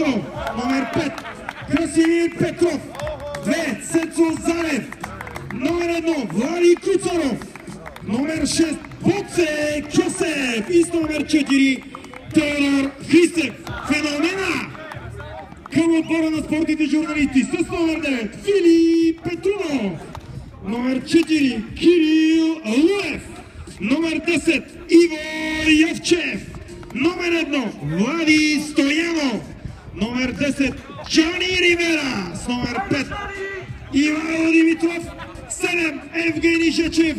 Иванов, номер 5, Красимир Петров, 2, Цецо Залев, номер 1, Влади Куцаров, номер 6, Боце Кьосев и с номер 4, Теодор Христев. Феномена към отбора на спортните журналисти с номер 9, Филип Петрунов, номер 4, Кирил Луев, номер 10, Иво Йовчев, номер 1, Влади Стоянов, номер 10, Джани Ривера, с номер 5, Ивайло Димитров, 7, Евгений Жечев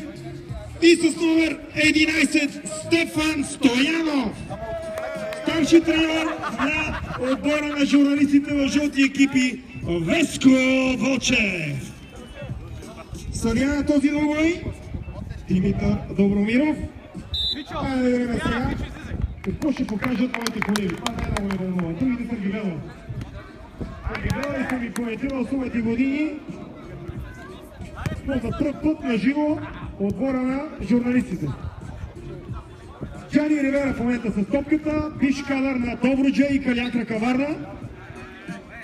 и с номер 11, Стефан Стоянов. Старши тренер на отбора на журналистите в жълти екипи Веско Вълчев. Съдия на този двубой Димитър Добромиров. Айде да видим сега какво ще покажат моите колеги. Това не е много вълнува. Другите съм ги гледал. И съм ги коментирал сумати години. Но за пръв път на живо отбора на журналистите. Джани Ривера в момента с топката, биш кадър на Добруджа и Калиакра Каварна.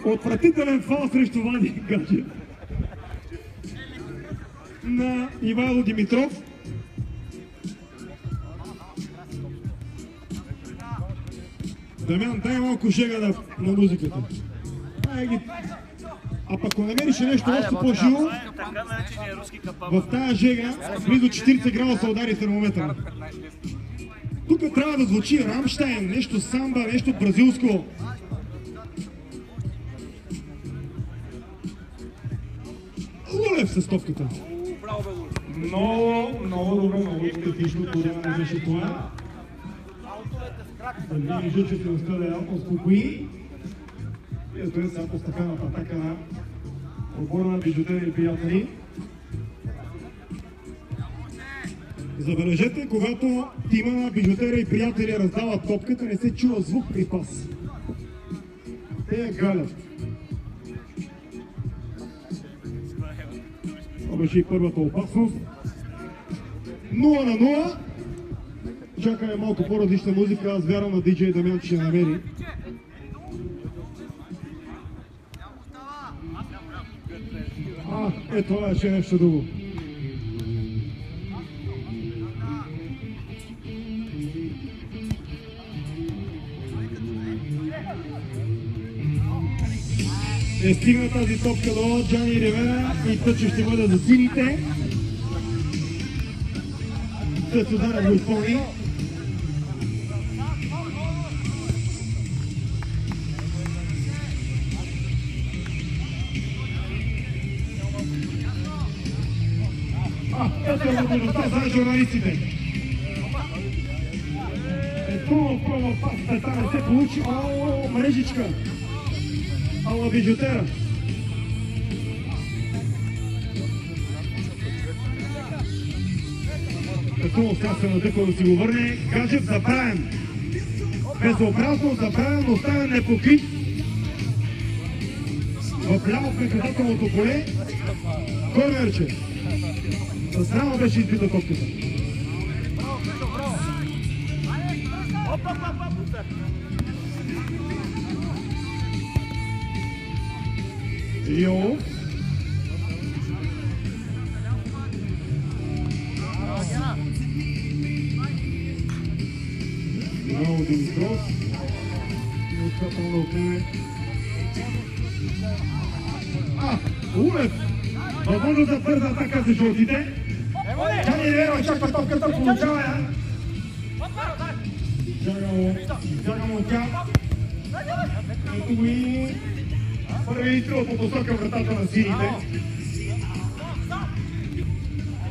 Отвратителен фал срещу Влади Гаджев на Ивайло Димитров. Дамян, дай малко жега на музиката. А пък ако намериш нещо още по-живо, в тая жега близо 40 градуса удари термометъра. Тук трябва да звучи Рамштайн, нещо самба, нещо бразилско. Лулев с топката. Много добре, много естетично подаване беше това. Евгений Жечев се успя да я успокои. И ето е сега по стаканата атака на отбора на бижутери и приятели. Забележете, когато тима на бижутери и приятели раздават топката, не се чува звук при пас. Те я галят. Това беше и първата опасност. 0-0. Чакаме малко по-различна музика. Аз вярвам на диджей Дамян, че ще намери. Това беше нещо друго. Стигна тази топка до Джани Ривера и тъче ще бъде за сините. След удара го изпълни. Ето е възможността за журналистите. Пълно пас, та не се получи. Мрежичка. Ала бижутера. Като сега се надъква да си го върне. Гаджев забравен. Безобразно забравен, оставен непокрит. В ляво в наказателното поле. Корнерче. Срамо беше избита топката. Йо. Много Димитров. И очаквам да отнеме. Улев! Възможно за бърза атака за жълтите. Джани Ривера очаква топката, получава я. Изтягано тя. Ето го и първи изстрел по посока вратата на сините.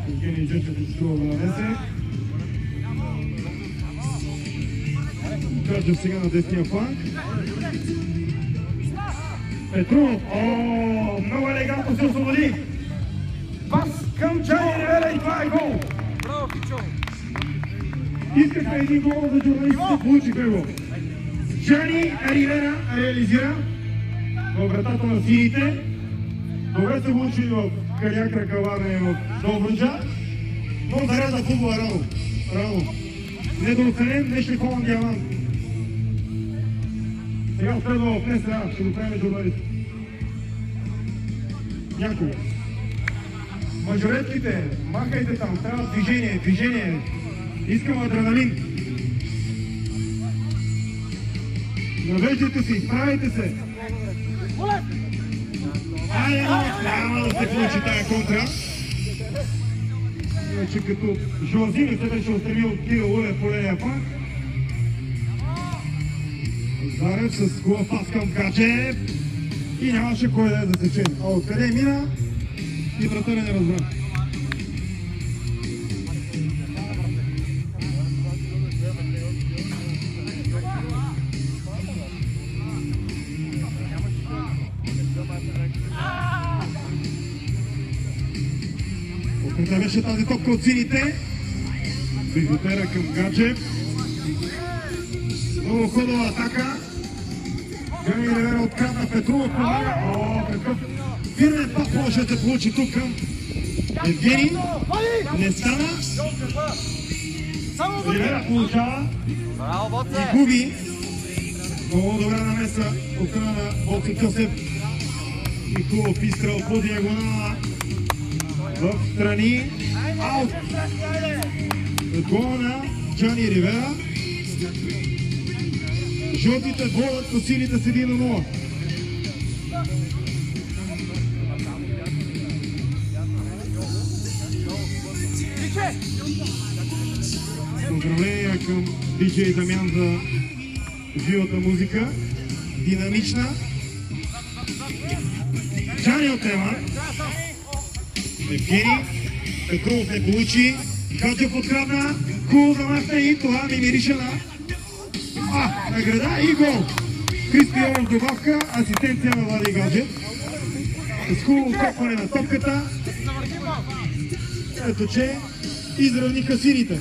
Евгений Жечев изстрела да нанесе. Гаджев сега на десния фланг. Петрунов. Много елегантно се освободи. Пас към Джани Ривера и това е гол. Браво, Пичо! Искахме един гол за журналистите, получихме го. Джани Ривера реализира във вратата на сините. Добре се получи в Калиакра Каварна и в Добруджа, но заряда футбола рано. Недооценен днешен Холан Диамант. Сега следва в НСА, ще го правим журналист. Някога. Мажоретките, махайте там, трябва движение, движение. Искам адреналин. Навеждайте се, изправяйте се. Айде, няма да се получи тая контра. Иначе като Жорзи не се беше устремил Кирил Улев по левия фланг. Зарев с хубав пас към Гаджев. И нямаше кой да е засечен. А откъде мина? И вратаря не разбра. Откъде беше тази топка от сините? Биготера към Гаджев. Много ходова атака. Гани Ривера открадна Петров. О, какъв фирмен пак може да се получи тук към Евгений. Не стана. Ривера получава и губи. Много добра намеса от страна на Боци Кьосев. И хубав изстрел по диагонала. В страни. Аут. Гола на Джани Ривера. Жълтите водят по силите с 1-0. Поздравления към диджей Дамян за живата музика. Динамична. Джани отнема. Евгений. Петров не получи. Гаджев открадна. Хубаво замахна и това ми мирише на награда и гол. Христо Йолов добавка, асистенция на Влади Гаджев. С хубаво копване на топката. Ето че изравниха сините.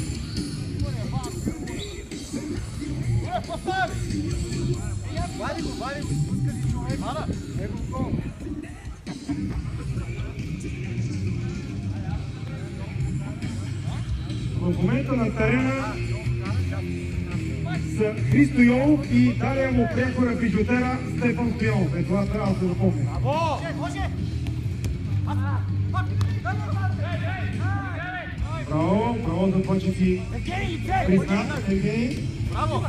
В момента на терена са Христо Йолов и далее му прякора бижутера Стефан Стоянов. Е, това трябва да се запомни. Браво, браво за това, че си призна, Евгений. Браво!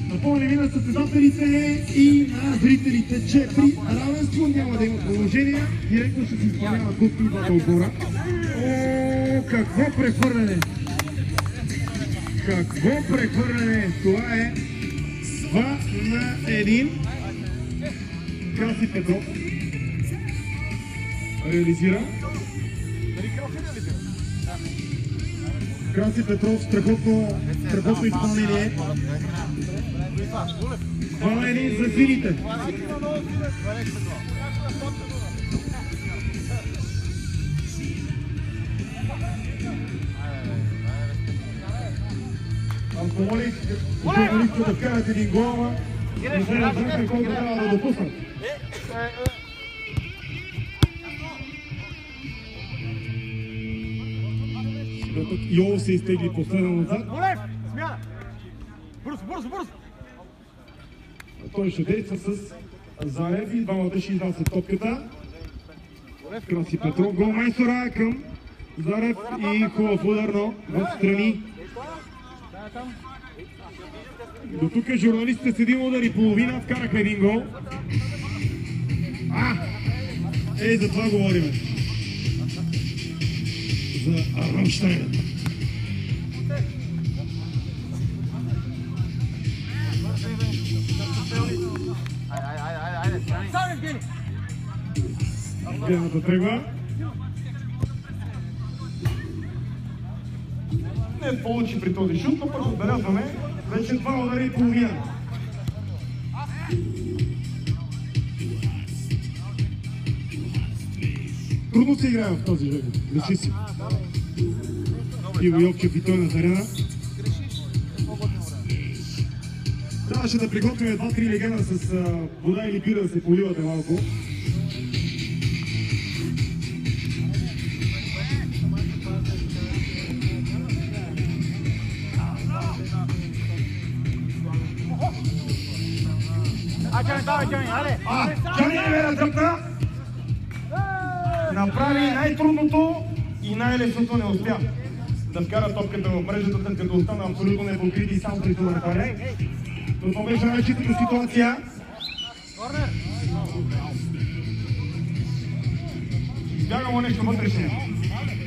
Напомним и на състезателите и на зрителите, че при равенство няма да има положение. Директно ще се изпълняват губки и двата отбора. О, какво прехвърляне! Какво прехвърляне! Това е 2-1. Краси Петров реализира. Краси Петров, страхотно изпълнение. 2-1 за сините. Аз помолих журналистите да вкарат един гол, не се разбраха колко трябва да допуснат. Йолов се изтегли последно назад. Бързо! Той ще действа с Зарев и двамата ще изнасят топката. Краси Петров, гол майстора към Зарев и хубав удар, но в страни. До тук журналистите с един удар и половина вкараха един гол. Ей, за това говорим. За Рамщайн. Гледната тръгва. Не получи при този шут, но пък отбелязваме вече 2 удари и половина. Трудно се играе в този жег. Реши си. Иво Йовчев и той на терена. Трябваше да приготвим 2-3 легена с вода или бира да се поливате малко. Джани Ривера дръпна. Направи най-трудното и най-лесното, не успя да вкара топката в мрежата, след като остана абсолютно непокрит и сам срещу вратаря. Но това беше най-читата ситуация. Избяга му нещо вътрешно.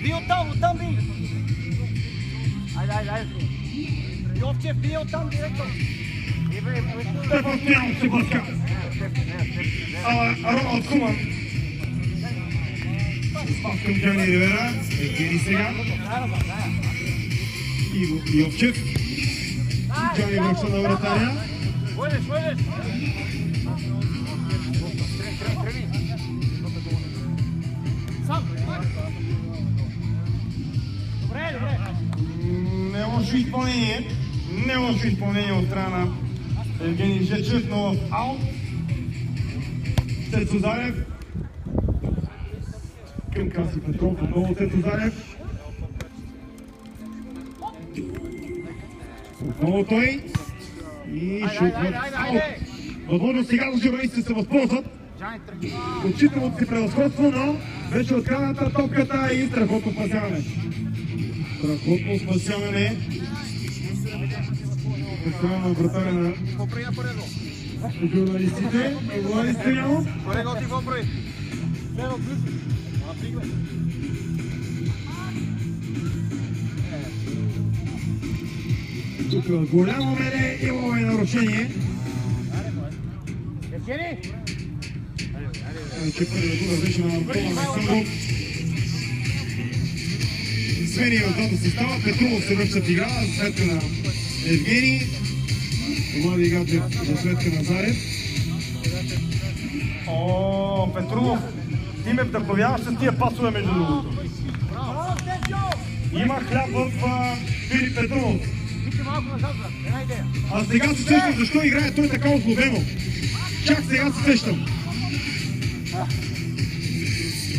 Би оттам би! Айде. Йовчев, би оттам директно. Стефан Стоянов се блъска. Роналд Куман. Спас към Джани Ривера. Евгений сега. Иво Йовчев. Джани връща на вратаря. Войдеш! Сам! Добре! Не лошо изпълнение от страна на Евгений Жечев, но в аут. Цецо Зарев. Към Краси Петров, отново Цецо Зарев. Отново той. И шут в аут. Възможно сега за журналистите се възползват. Отчитано си превъзходство, но вече открадната топката и страхотно спасяване. Страхотно спасяване. Представя на вратаря на журналистите. Влади Стоянов. Тук голямо мене имаме нарушение. Че първият удар беше на Антона Александров. Смени в двата състава. Петров се връща в игра за сметка на Евгений. Влади Гачев за сметка на Зарев. Петров, ти ме вдъхновяваш с тия пасове между другото. Има хляб в Филип Петров. А сега се сещам защо играе той така озлобено. Чак сега се сещам.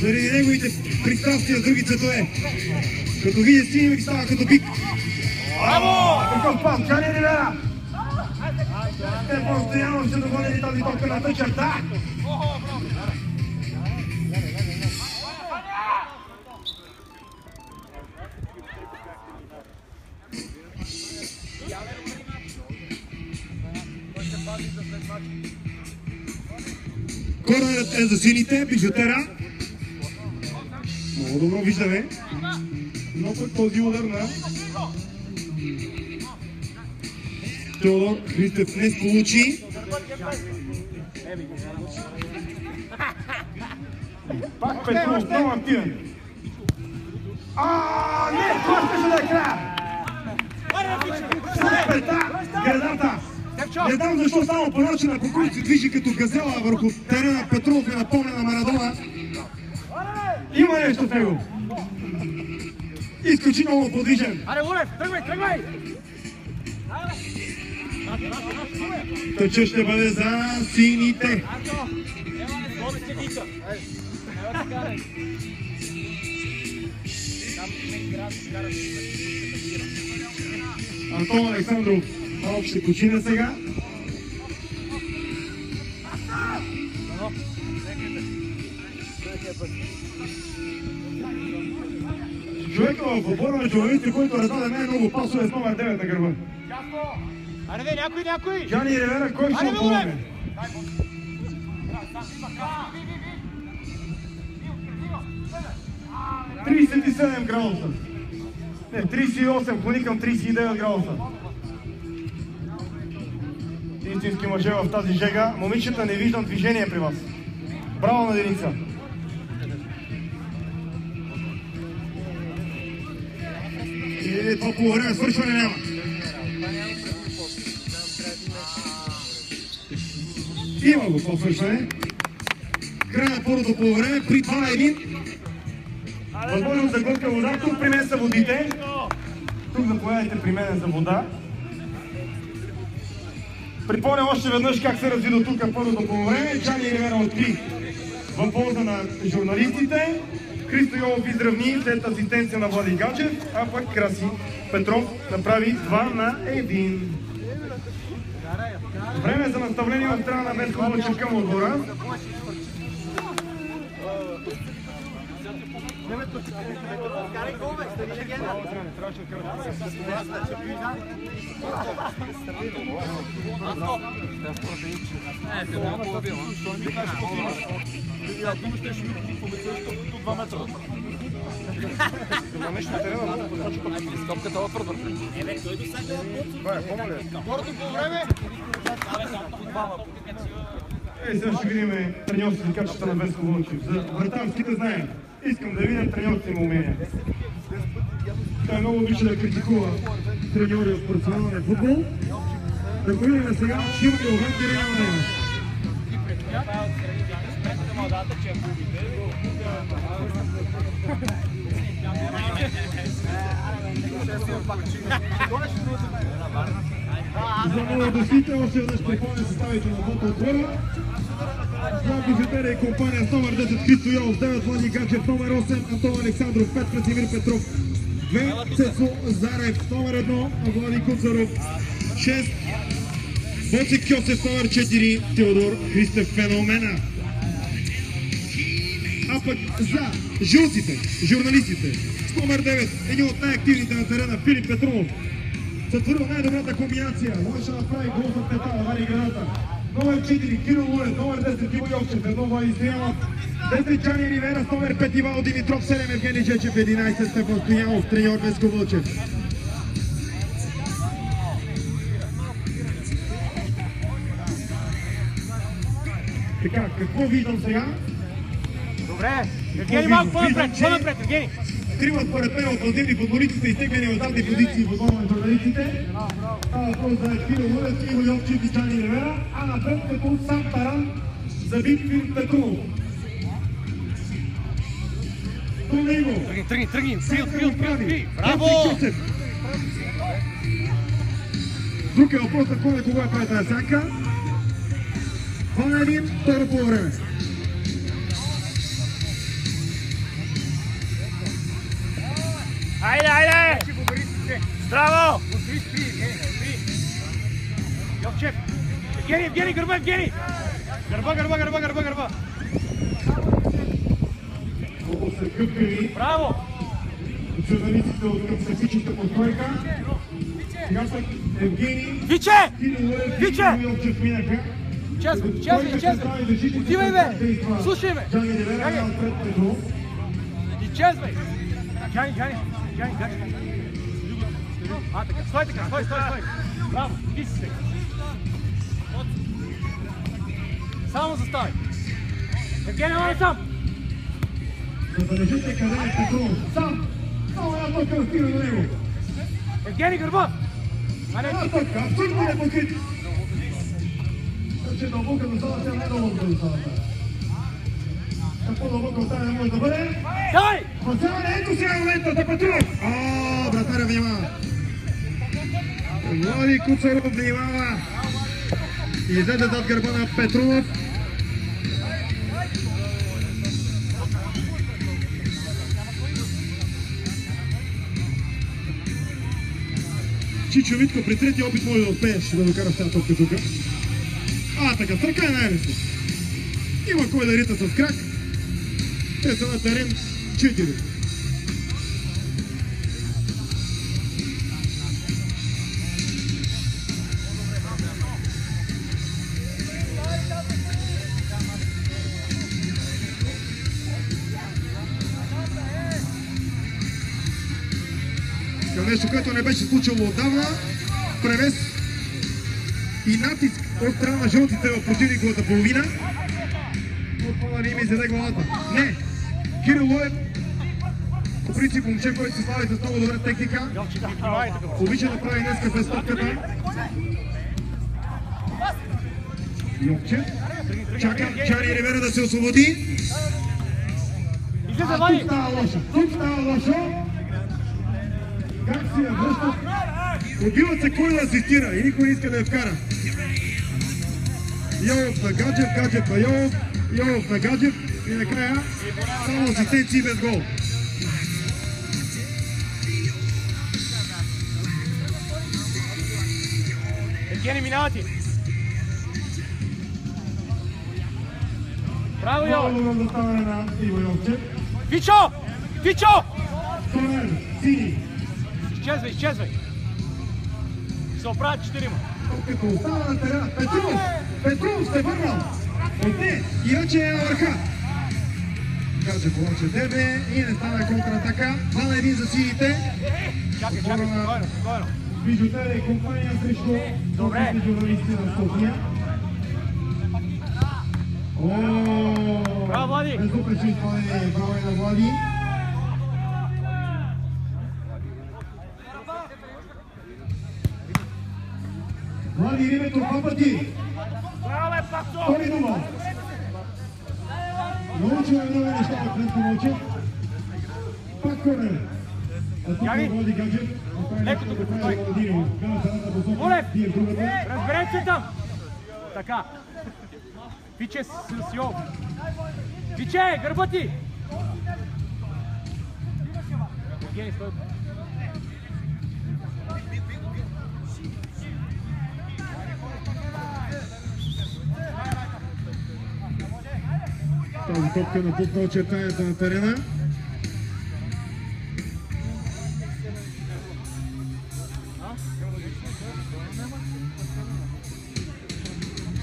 Заради неговите пристрастия с други цветове. Като видя синьо и става като бик. Браво! Какъв пас, Джани Ривера! Стефан Стоянов ще догони ли тази топка на тъй черта? Корнерът е за сините, бижутера. Много добро виждаме. Но пък този удар на Теодор Христев не сполучи. Пак Петров, много активен. Не, това ще да е края. Гредата. Не знам защо само по начина, по който се движи като газела върху терена. Петров ми напомня на Марадона. Има нещо в него. Изключително подвижен. Аре, Улев, тръгвай! Тъча ще бъде за сините. Антон Александров малко ще почина сега. Човека в отбора на журналистите, който раздаде най-много пасове с номер 9 на гърба. Аре, някой! Джани Ривера, кой ще му помогне? 37 градуса. Не, 38, клони към 39 градуса. Истински мъже в тази жега. Момичета, не виждам движение при вас. Браво на Деница. И това по време свършване няма. Има го това свършване. Край на първото по време при 2-1. Възможно за глътка вода. Тук при мен са водите. Тук заповядайте при мен за вода. Припомням още веднъж как се разви до тук първото по време. Джани Ривера откри в полза на журналистите. Христо Йолов изравни след асистенция на Влади Гачев, а пък Краси Петров направи 2-1. Време за наставление от страна на Веско Вълчев към отбора. Сега ще видим треньорските качества на Веско Вълчев. За вратарските знаем. Искам да видим треньорските му умения. Той много обича да критикува треньори от професионалния футбол. Да го видим сега Шилки Овен Кирил Нема. За младостите още веднъж припомня съставите на двата отбора. За бюджетера и компания с номер 10 Христо Йов, 9 Влади Гачев, номер 8 Антон Александров, 5 Красимир Петров, 2 Цецо Зарев, номер 1 Влади Куцаров, 6 Боци Кьосев, номер 4 Теодор Христев Феномена. А пък за жълтите, журналистите, с номер 9 един от най-активните на терена Филип Петров. Сътворил най-добрата комбинация, може да направи гол за пета, навари градата. Номер 4 Кирил Луев, номер 10 Диво Йовчев, 1 Влади Стоянов, 10 Джани Ривера, с номер 5 Ивал Димитров, 7 Евгений Чечев, 11 Стефан Стоянов, треньор Веско Вълчев. Така, какво виждам сега? Добре, Евгений малко по-напред, по-напред, Евгений. Трима според мен офанзивни футболистите, изтеглени от задни позиции в отбора на журналистите. Това въпрос за Кирил Луев, Иво Йовчев и Джани Ривера, а напред като сам таран забит Филип Петров. До него. Тръгни, пил. Браво! Друг е въпросът, кой е кога прави тази сянка. 2-1, второ по време. Айде! Здраво! Йовчев! Евгений, гърба, Евгений! Гърба! Много са гъвкави. Браво! Журналистите от към статичната постройка. Сега пък Евгений, Виче! Кирил Йовчев минаха. Изчезвай! Отивай, бе! Слушай, бе! Джани Ривера пред Петров. Изчезвай! Джани! Така, стой! Браво, ти си сега! Само заставай! Евгений, май сам! Забележете къде е Петров. Сам! Само една точка стига до него. Евгений, гърба! Една точка, абсолютно не покрит. Значи дълбока до залата, тя най-дълбока до залата. По-дълбока от тази не може да бъде. Дай! Спасяване, ето сега момента за Петров! Вратаря внимава! Влади Куцаров внимава! Излезе зад гърба на Петров. Чичо Витко при третия опит може да успееш да докараш тази топка тук. Така, с ръка е най-лесно. Има кой да рита с крак. Те са на терен 4. Нещо, което не беше случило отдавна. Превес и натиск от страна на жълтите в противниковата половина. Това не им изяде главата. Не! Кирил Луев, по принцип момче, който се слави с много добра техника. Обича да прави днеска без топката. Йовчев. Чака Джани Ривера да се освободи. Тук става лошо. Как си я връщат? Отбиват се кой да асистира и никой не иска да я вкара. Йов на Гаджев, Гаджев на Йов, Йов на Гаджев и накрая само асистенции без гол. Евгений, минава ти! Браво, Йо! Много заставане на Иво Йовчев. Вичо! Вичо! Конер, сини. Изчезвай, изчезвай. Се оправят 4-ма. Като остава на терена. Петров! Петров се върнал! Отне! И вече е на върха. Каже повече тебе и не стана контратака. 2-1 за сините. Чакай, спокойно, спокойно. Бижутерия и компания срещу Добре. журналисти на София. Браво, Влади! Безупречно изпълнение. Браво и на Влади. Влади Римето два пъти. Браво, бе, Пацо! Втори номер. Научил е много неща от Христо Вълчев. Пак корнер. Яви! Леко тук, стой! Олев! Разберете се там! Така. Виче с Йов. Виче, гърба ти! Евгений, стой! Тази топка напусна очертанията на терена.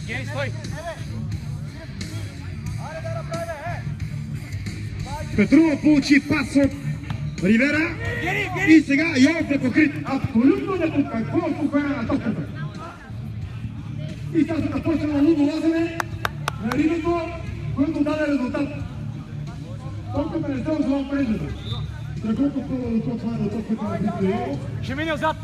Евгений, стой! Петрова получи пас от Ривера и сега Йов е покрит. Абсолютно какво успокоение на топката. И сега се започна на лудо лазене на Ривето, който даде резултат. Топката не се озова в мрежата. За колко първо докосване до топката на Христо Йов. Ще мине отзад!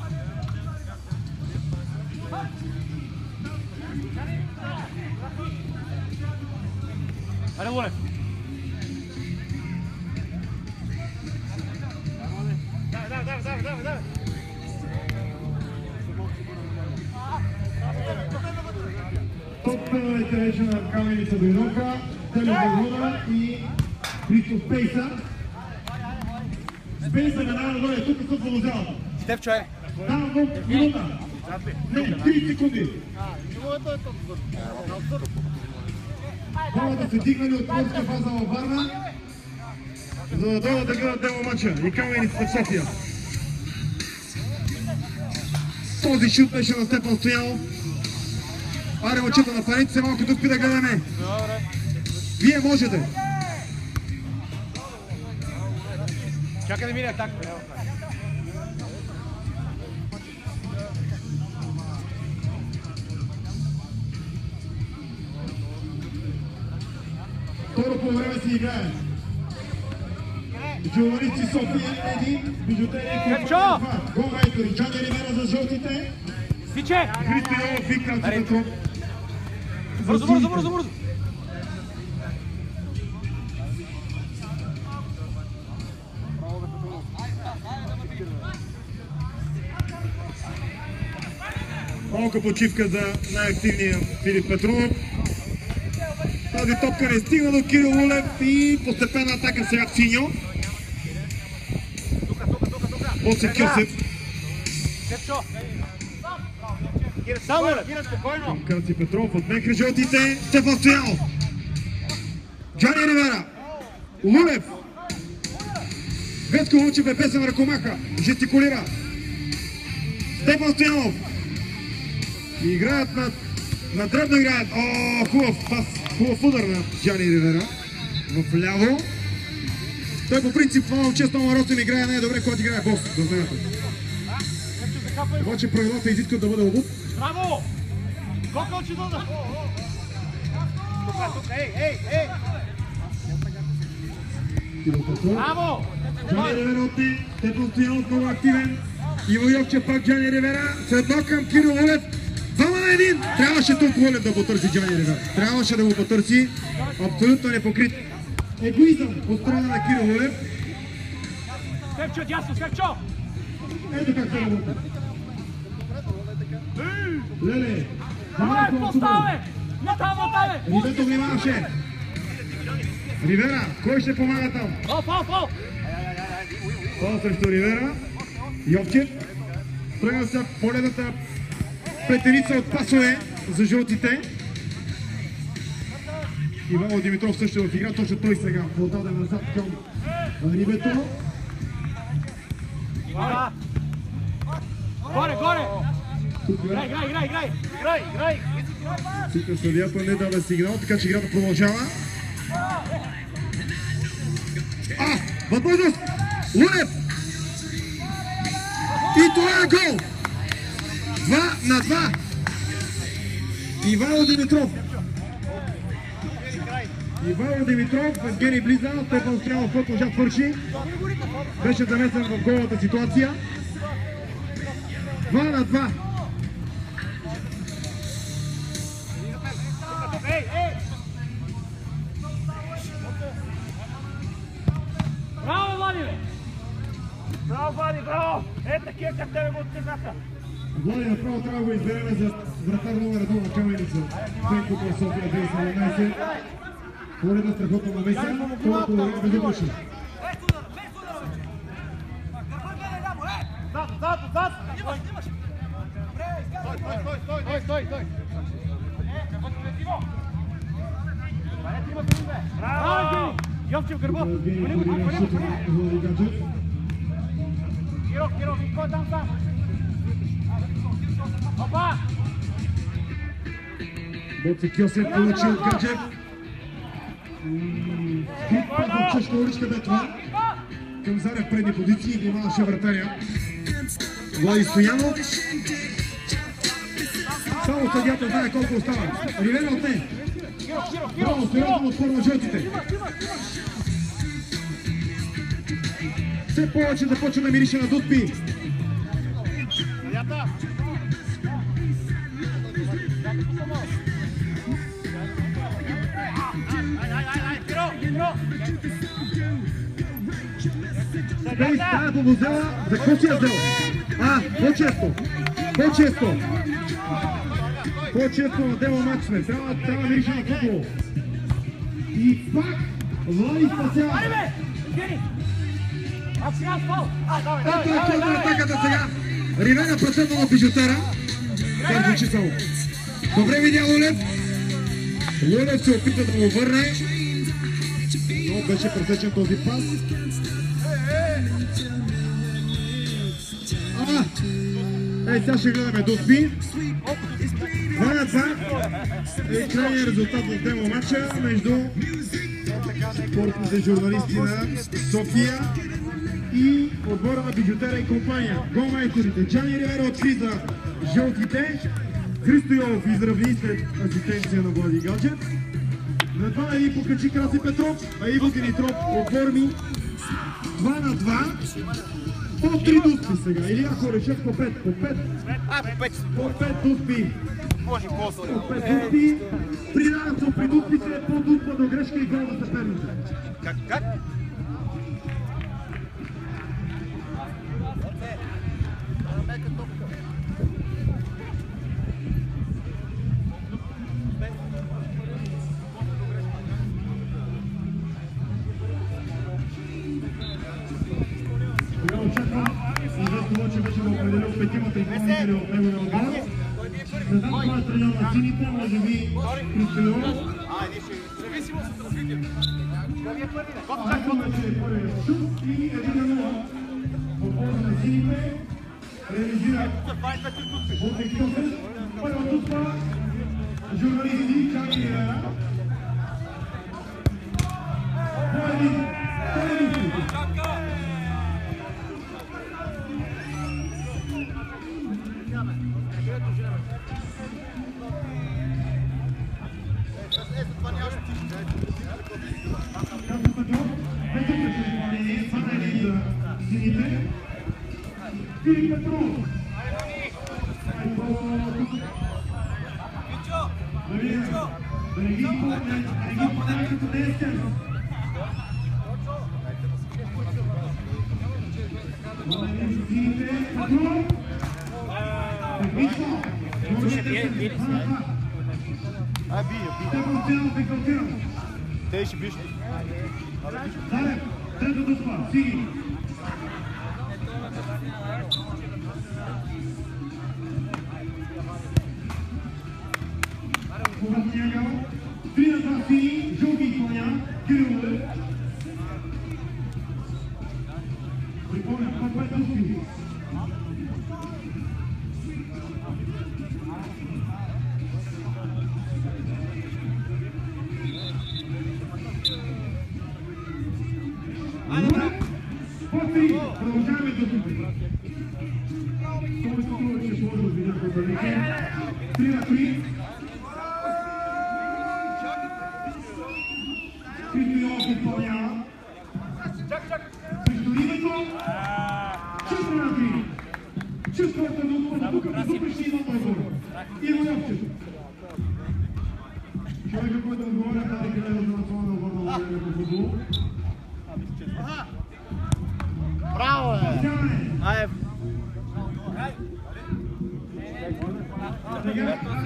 Аре, Лулев! Давай! Топката вече на Каменица Дойнока, Телеводона и Христо Спейса. Спейса не дава да дойде тук с футболозалата. Стефчо е! Давам го минута. Не, 3 секунди. Трябва да се дигнали от плотска фаза във Варна, за да дойдат да гледат демо матча и Каменицата в София. Този шут беше на Стефан Стоянов. Аре, мъчета, напарете се малко тук да гледаме. Вие можете. Чакай да мине атака. Второ по време си играе. Журналисти София 1, бижутерия и компания 2. Голрайтери, Джани Ривера за жълтите. Виче! Христо Йовов и Кралци Петров. Бързо! Малка почивка за най-активния Филип Петров. Тази топка не стигна до Кирил Лулев и постепенна атака сега Синьо. После Кьосев. Стефчо! Само, Лулев! Спокойно! Кралци Петров отмекри жълтите. Стефан Стоянов. Джани Ривера. Лулев. Ветко Лучев е песен ръкомаха. Жестикулира. Стефан Стоянов. Играят на дребно играят. О, хубав пас. Хубав удар на Джани Ривера. В ляво. Той по принцип това момче с номер 8 играе най-добре, когато играе бос. Да знаете. Обаче правилата изискват да бъде обут. Браво! Колко очи дода? Тук, ей! Браво! Джани Ривера отне. Стефан Стоянов много активен. Иво Йовчев пак Джани Ривера. Следно към Кирил Лулев. 2-1. Трябваше тук Лулев да потърси Джани Ривера. Трябваше да го потърси. Абсолютно непокрит. Егоизъм от страна на Кирил Лулев. Стефчо, дясно, Стефчо! Ето как се работи. Леле. Давай, поставе! Натаме! Рибето внимаваше. Ривера, кой ще помага там? Фал! Фал срещу Ривера. Йовчев. Тръгна се поледната петеница от пасове за жълтите. Ивайло Димитров също в игра, точно той сега подаде назад към рибето. Горе! Играй! Тук съдията не даде сигнал, така че играта продължава. Възможност! Лунев! И това е гол! 2-2! Ивайло Димитров, Евгений Близа, Стефан Стрелов, който уже свърши. Беше замесен в голата ситуация. 2-2. Браво, Влади! Браво! Такива как тебе го отказаха. Влади, направо трябва да го избереме за вратар номер 1 на Каменица. Пенко по София 2017. Поредна страхотна намеса, колко време безупречно. Зад! Стой! Браво! Йовчев гърба! Киро, кой там сам? Опа! Боцик Йосиф получи от Гаджев. Скрит път от чешка уличка бе това. Към Зарев предни позиции и внимаваше вратаря. Влади Стоянов. Само съдията знае колко остава. Ривера отне. Браво, сериозно отпор на жълтите. Все повече започва да мирише на Дутби. Спейс трябва да го взела. За какво си я взела? По-често надела матч сме. Трябва да мирише на футбол. И пак Влади спасява. Ето атаката сега. Ривера процентно на бижутера. Как звучи само. Добре видя Лунев. Лунев се опита да му върне. Но беше пресечен този пас. Сега ще гледаме Дутби. 2-2 е крайният резултат в демо матча между спортните журналисти на София и отбора на Бижутера и компания. Голмайсторите Джани Ривера откри за жълтите, Христо Йолов изравни след асистенция на Влади Гаджев. На 2-1 покачи Краси Петров, а Иво Димитров оформи 2-2. По 3 Дутби сега, или ако решат по 5, по 5. По 5 Дутби. По 5 Дутби. Придават се при Дутбите по Дутба до грешка и гол на съперника. Как? Че беше го определил петимата изпълнители от неговия отбор. Не знам това е треньор на сините, може би Христо Йолов. Зависимост от развитието. Чакаме, че е първият шут и 1-0. Отбора на сините реализира Боцик Йосиф. Първа Дутба, журналисти Джани Ривера. Филип Петров. Да не ги попадаме като десен. Те ще биш. Зарев, трето Дутба, Сиги. Когато нягал, 3-2 Сиги, Жълги Италиан, Кирил. Припомням, това е Дълфи. Продължаваме до тук. Той струва, че може да видя по далеке. 3-3. Христо Йов изпълнява. Срещу името. 4-3. Чувствата да отпада тук, въпреки има отбор. Иво Йовчев. Човека, който отговоря тази гледа за национална отборна отборна по футбол. Браво, бе! Айде! Чакай, грешка!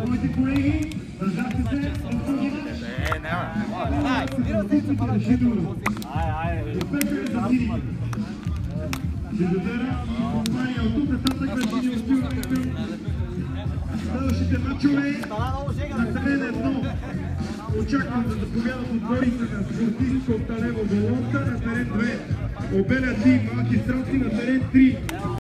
Моите колеги, държахте се от този нач. Успехът за сините. Дебютера, компания от тук нататък вече ни успиваме към следващите мачове на терен 1. Очаквам да заповядат отборите на спортистка от Талево Болонта на терен 2. Обеля 3, Малки Стрелци на терен 3.